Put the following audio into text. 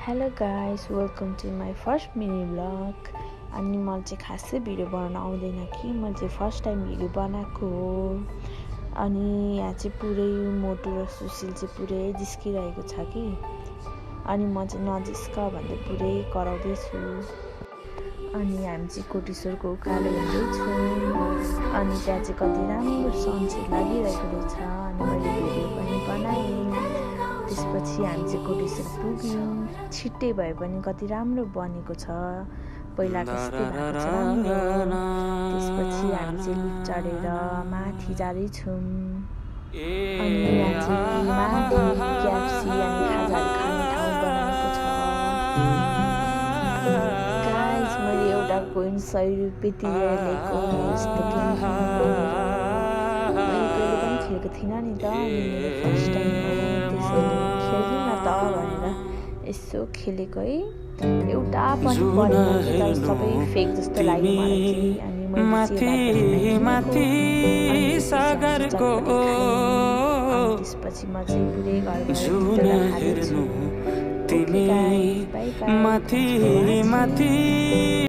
Hello guys, welcome to my first mini vlog. अनि मलाई चाहिँ खासै भिडियो बनाउन आउँदैन कि मैले चाहिँ फर्स्ट टाइम भिडियो बनाएको हो। अनि यहाँ चाहिँ पुरै मोटु र सुशील चाहिँ पुरै जिस्किरहेको छ कि, अनि म चाहिँ नजिस्क भन्दै पुरै कराउँदैछु। अनि हामी चाहिँ कोटेश्वरको उकालो हिँड्दैछौँ। अनि त्यहाँ चाहिँ कति राम्रो सनसेट लागिरहेको रहेछ। अनि मैले भिडियो पनि बनाएँ। त्यसपछि हामी चाहिँ कोटेश्वर पुग्यौँ। छिट्टै भए पनि कति राम्रो बनेको छ, पहिला त्यस्तै भएको छ राम्रो। त्यसपछि हामी चाहिँ लिफ्ट चढेर माथि जाँदैछौँ। अनि यहाँ चाहिँ माथि क्याफसी अनि खाजाहरू खाने ठाउँ बनाएको छ। गाइस, मैले एउटा कोइन 100 रुपियाँ तिरेर ल्याएको यस्तो गेम खेल्नु। मैले कहिले पनि खेलेको थिइनँ नि त, अनि मेरो फर्स्ट टाइम हो। त्यसैले खेल्नु न त भनेर यसो खेलेको है। एउटा पनि परेन कि, तर सबै फेक जस्तो लाग्यो मलाई चाहिँ। अनि मैले त्यसपछि म चाहिँ पुरै घर खाँदैछु। By by.